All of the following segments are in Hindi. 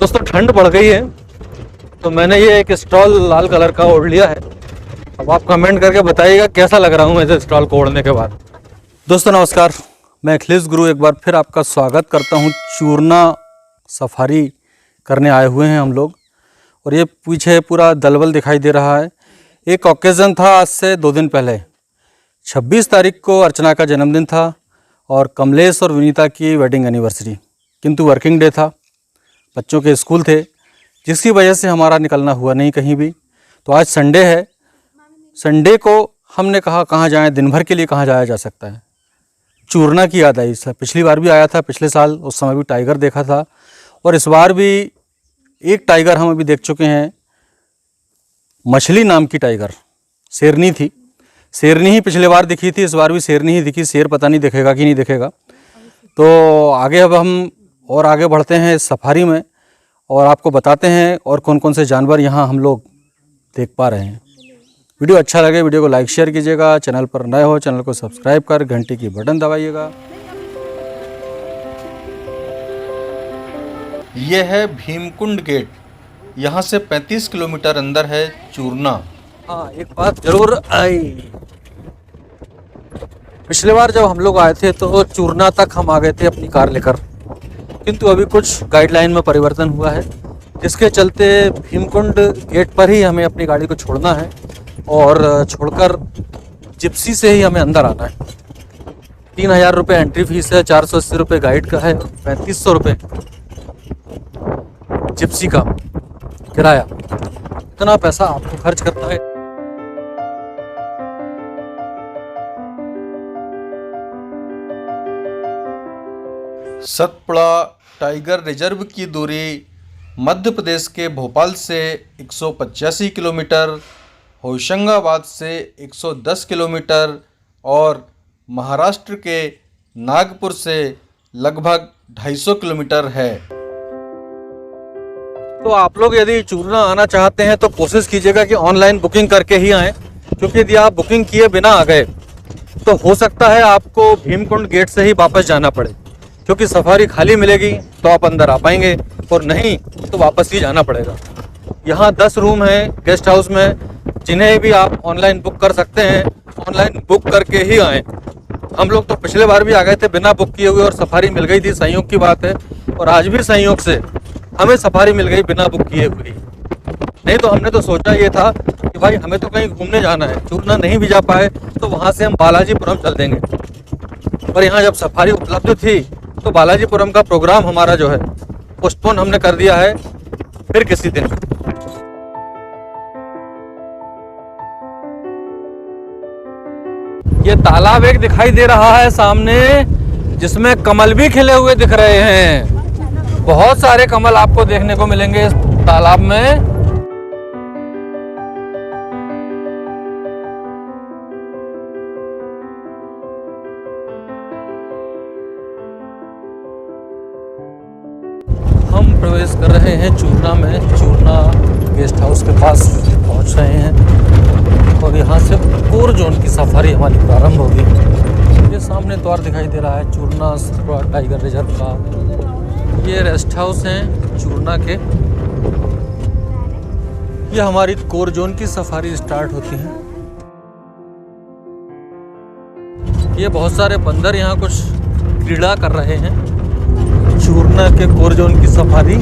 दोस्तों ठंड बढ़ गई है तो मैंने ये एक स्टॉल लाल कलर का ओढ़ लिया है। अब आप कमेंट करके बताइएगा कैसा लग रहा हूँ मैं इस स्टॉल को ओढ़ने के बाद। दोस्तों नमस्कार, मैं अखिलेश गुरु एक बार फिर आपका स्वागत करता हूँ। चूरना सफारी करने आए हुए हैं हम लोग और ये पीछे पूरा दलबल दिखाई दे रहा है। एक ओकेज़न था आज से 2 दिन पहले, 26 तारीख को अर्चना का जन्मदिन था और कमलेश और विनीता की वेडिंग एनिवर्सरी, किंतु वर्किंग डे था, बच्चों के स्कूल थे, जिसकी वजह से हमारा निकलना हुआ नहीं कहीं भी। तो आज संडे है, संडे को हमने कहा कहाँ जाएं, दिन भर के लिए कहाँ जाया जा सकता है। चूरना की याद आई। पिछली बार भी आया था, पिछले साल, उस समय भी टाइगर देखा था और इस बार भी एक टाइगर हम अभी देख चुके हैं, मछली नाम की टाइगर, शेरनी थी। शेरनी ही पिछले बार दिखी थी, इस बार भी शेरनी ही दिखी। शेर पता नहीं दिखेगा कि नहीं दिखेगा। तो आगे अब हम और आगे बढ़ते हैं इस सफारी में और आपको बताते हैं और कौन कौन से जानवर यहाँ हम लोग देख पा रहे हैं। वीडियो अच्छा लगे वीडियो को लाइक शेयर कीजिएगा, चैनल पर नए हो चैनल को सब्सक्राइब कर घंटी की बटन दबाइएगा। ये है भीमकुंड गेट, यहाँ से 35 किलोमीटर अंदर है चूरना। हाँ, एक बात जरूर आई, पिछले बार जब हम लोग आए थे तो चूरना तक हम आ गए थे अपनी कार लेकर, किंतु अभी कुछ गाइडलाइन में परिवर्तन हुआ है, जिसके चलते भीमकुंड गेट पर ही हमें अपनी गाड़ी को छोड़ना है और छोड़कर जिप्सी से ही हमें अंदर आना है। 3000 रुपये एंट्री फीस है, 480 रुपये गाइड का है, 3500 रुपये जिप्सी का किराया। इतना पैसा आपको खर्च करना है। सतपुड़ा टाइगर रिजर्व की दूरी मध्य प्रदेश के भोपाल से 185 किलोमीटर, होशंगाबाद से 110 किलोमीटर और महाराष्ट्र के नागपुर से लगभग 250 किलोमीटर है। तो आप लोग यदि चूरना आना चाहते हैं तो कोशिश कीजिएगा कि ऑनलाइन बुकिंग करके ही आएँ, क्योंकि यदि आप बुकिंग किए बिना आ गए तो हो सकता है आपको भीमकुंड गेट से ही वापस जाना पड़े, क्योंकि सफारी खाली मिलेगी तो आप अंदर आ पाएंगे और नहीं तो वापस ही जाना पड़ेगा। यहाँ 10 रूम हैं गेस्ट हाउस में, जिन्हें भी आप ऑनलाइन बुक कर सकते हैं। ऑनलाइन बुक करके ही आएँ। हम लोग तो पिछले बार भी आ गए थे बिना बुक किए हुए और सफारी मिल गई थी, संयोग की बात है, और आज भी संयोग से हमें सफारी मिल गई बिना बुक किए हुए। नहीं तो हमने तो सोचा ये था कि भाई हमें तो कहीं घूमने जाना है, चूरना नहीं भी जा पाए तो वहाँ से हम बालाजीपुरम चल देंगे, पर यहाँ जब सफारी उपलब्ध थी तो बालाजीपुरम का प्रोग्राम हमारा जो है पोस्टपोन हमने कर दिया है फिर किसी दिन। ये तालाब एक दिखाई दे रहा है सामने, जिसमें कमल भी खिले हुए दिख रहे हैं। बहुत सारे कमल आपको देखने को मिलेंगे इस तालाब में। हम प्रवेश कर रहे हैं चूरना में। चूरना गेस्ट हाउस के पास पहुंच रहे हैं और यहाँ से कोर जोन की सफारी हमारी प्रारंभ होगी। ये सामने द्वार दिखाई दे रहा है चूरना टाइगर रिजर्व का। ये रेस्ट हाउस हैं चूरना के। ये हमारी कोर जोन की सफारी स्टार्ट होती है। ये बहुत सारे बंदर यहाँ कुछ क्रीड़ा कर रहे हैं। चूरना के कोर जोन की सफारी।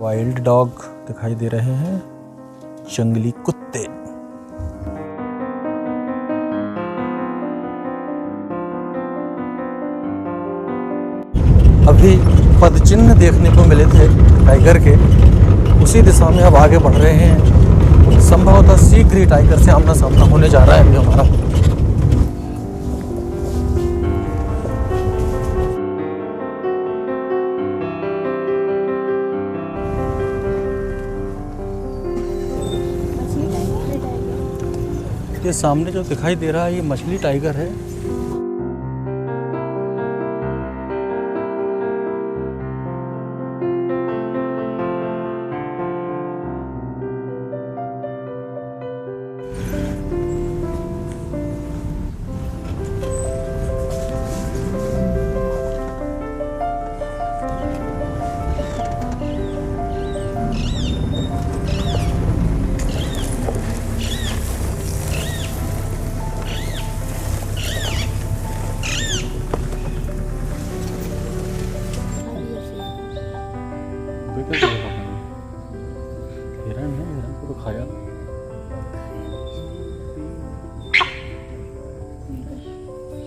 वाइल्ड डॉग दिखाई दे रहे हैं, जंगली कुत्ते। अभी पदचिन्ह देखने को मिले थे टाइगर के, उसी दिशा में अब आगे बढ़ रहे हैं। संभवतः शीघ्र ही टाइगर से आमना सामना होने जा रहा है अभी हमारा। ये सामने जो दिखाई दे रहा है ये मछली टाइगर है।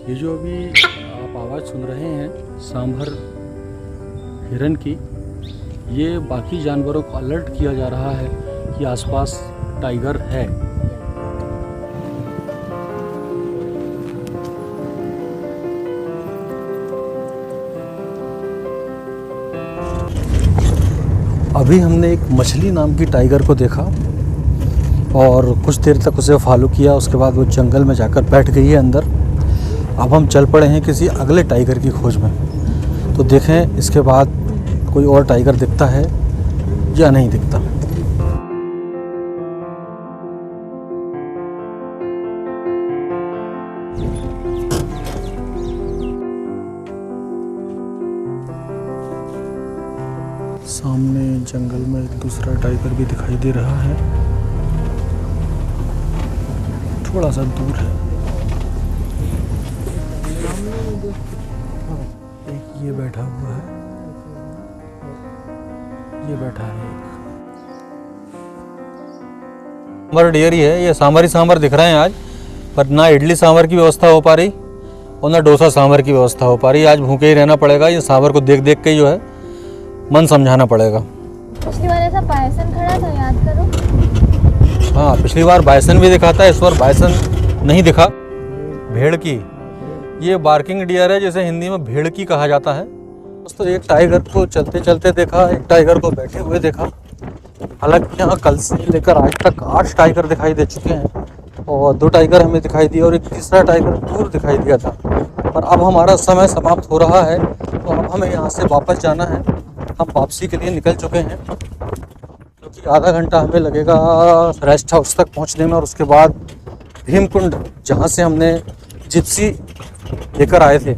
ये जो अभी आप आवाज़ सुन रहे हैं सांभर हिरन की, ये बाकी जानवरों को अलर्ट किया जा रहा है कि आसपास टाइगर है। अभी हमने एक मछली नाम की टाइगर को देखा और कुछ देर तक उसे फॉलो किया। उसके बाद वो जंगल में जाकर बैठ गई है अंदर। अब हम चल पड़े हैं किसी अगले टाइगर की खोज में। तो देखें इसके बाद कोई और टाइगर दिखता है या नहीं दिखता। सामने जंगल में एक दूसरा टाइगर भी दिखाई दे रहा है, थोड़ा सा दूर है। एक ये बैठा हुआ है, ये बैठा है एक। सांभर डियर ही है, ये सांभर ही सांभर दिख रहे हैं आज, पर ना इडली सांभर की व्यवस्था हो पा रही और ना डोसा सांभर की व्यवस्था हो पा रही। आज भूखे ही रहना पड़ेगा। ये सांभर को देख देख के जो है मन समझाना पड़ेगा। पिछली बार ऐसा बायसन खड़ा था, याद करो। हाँ, पिछली बार बायसन भी दिखा था, इस बार बायसन नहीं दिखा। भेड़ की ये बार्किंग डियर है, जिसे हिंदी में भेड़ की कहा जाता है। दोस्तों, एक टाइगर को चलते चलते देखा, एक टाइगर को बैठे हुए देखा। हालांकि यहाँ कल से लेकर आज तक 8 टाइगर दिखाई दे चुके हैं और 2 टाइगर हमें दिखाई दिए और एक तीसरा टाइगर दूर दिखाई दिया था। पर अब हमारा समय समाप्त हो रहा है, तो अब हमें यहाँ से वापस जाना है। हम वापसी के लिए निकल चुके हैं, क्योंकि आधा घंटा हमें लगेगा रेस्ट हाउस तक पहुँचने में और उसके बाद भीमकुंड, जहाँ से हमने जिप्सी लेकर आए थे,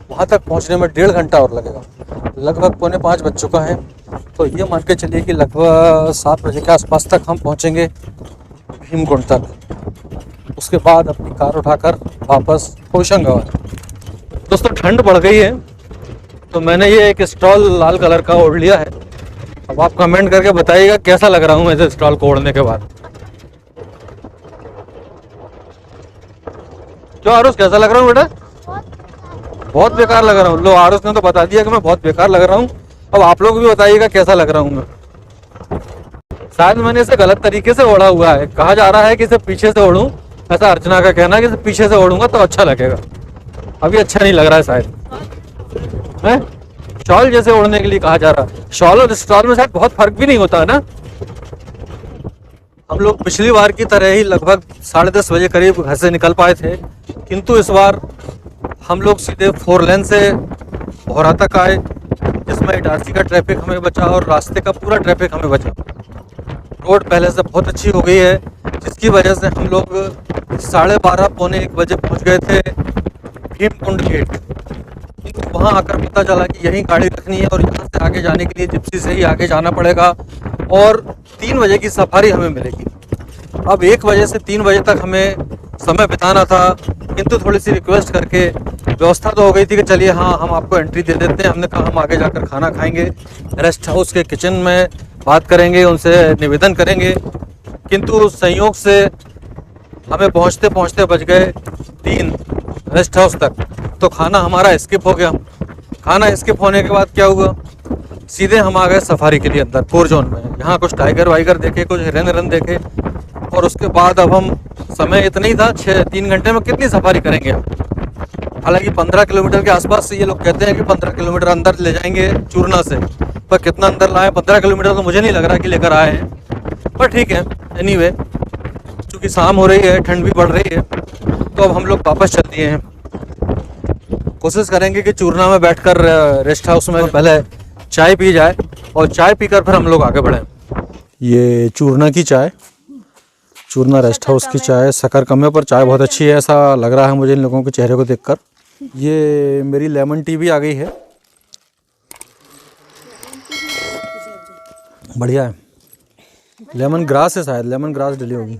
वहाँ तक पहुँचने में 1.5 घंटा और लगेगा। लगभग 4:45 बज चुका है, तो ये मान के चलिए कि लगभग 7 बजे के आसपास तक हम पहुँचेंगे भीमकुंड तक। उसके बाद अपनी कार उठाकर वापस होशंगाबाद। दोस्तों, ठंड बढ़ गई है, तो मैंने ये एक स्टॉल लाल कलर का ओढ़ लिया है। अब आप कमेंट करके बताइएगा कैसा लग रहा हूँ मैं इस स्टॉल को ओढ़ने के बाद। क्यों आरुष, कैसा लग रहा हूँ बेटा? बहुत बेकार लग रहा हूँ। लो, आरुष ने तो बता दिया कि मैं बहुत बेकार लग रहा हूँ। अब आप लोग भी बताइएगा कैसा लग रहा हूँ मैं। शायद मैंने इसे गलत तरीके से ओढ़ा हुआ है। कहा जा रहा है कि इसे पीछे से ओढ़ूं, ऐसा अर्चना का कहना है कि इसे पीछे से ओढ़ूंगा तो अच्छा लगेगा। अभी अच्छा नहीं लग रहा है शायद, है? शॉल जैसे ओढ़ने के लिए कहा जा रहा है। शॉल और स्टॉल में शायद बहुत फर्क भी नहीं होता है ना। हम लोग पिछली बार की तरह ही लगभग 10:30 बजे करीब घर से निकल पाए थे, किंतु इस बार हम लोग सीधे 4 लेन से भौरा तक आए, जिसमें इटारसी का ट्रैफिक हमें बचा और रास्ते का पूरा ट्रैफिक हमें बचा। रोड पहले से बहुत अच्छी हो गई है, जिसकी वजह से हम लोग 12:30 पौने 1 बजे पहुंच गए थे भीमकुंड गेट। वहाँ आकर पता चला कि यहीं गाड़ी रखनी है और यहाँ से आगे जाने के लिए जिप्सी से ही आगे जाना पड़ेगा और 3 बजे की सफारी हमें मिलेगी। अब 1 बजे से 3 बजे तक हमें समय बिताना था, किंतु थोड़ी सी रिक्वेस्ट करके व्यवस्था तो हो गई थी कि चलिए हाँ, हम आपको एंट्री दे देते हैं। हमने कहा हम आगे जाकर खाना खाएंगे, रेस्ट हाउस के किचन में बात करेंगे, उनसे निवेदन करेंगे। किंतु संयोग से हमें पहुँचते पहुँचते बज गए 3 रेस्ट हाउस तक, तो खाना हमारा स्किप हो गया। खाना स्किप होने के बाद क्या हुआ, सीधे हम आ गए सफारी के लिए अंदर 4 जोन में। यहाँ कुछ टाइगर वाइगर देखे, कुछ हिरन देखे और उसके बाद अब हम, समय इतना ही था, 3 घंटे में कितनी सफारी करेंगे। हालांकि 15 किलोमीटर के आसपास से ये लोग कहते हैं कि 15 किलोमीटर अंदर ले जाएंगे चूरना से, पर कितना अंदर लाए 15 किलोमीटर तो मुझे नहीं लग रहा कि लेकर आए हैं, पर ठीक है। एनीवे, चूँकि शाम हो रही है, ठंड भी बढ़ रही है, तो अब हम लोग वापस चल दिए हैं। कोशिश करेंगे कि चूरना में बैठकर रेस्ट हाउस में पहले चाय पी जाए और चाय पीकर फिर हम लोग आगे बढ़ें। ये चूरना की चाय, चूरना रेस्ट हाउस की चाय, शक्कर कम है पर चाय बहुत अच्छी है, ऐसा लग रहा है मुझे इन लोगों के चेहरे को देखकर। ये मेरी लेमन टी भी आ गई है, बढ़िया है। लेमन ग्रास है शायद, लेमन ग्रास डली होगी।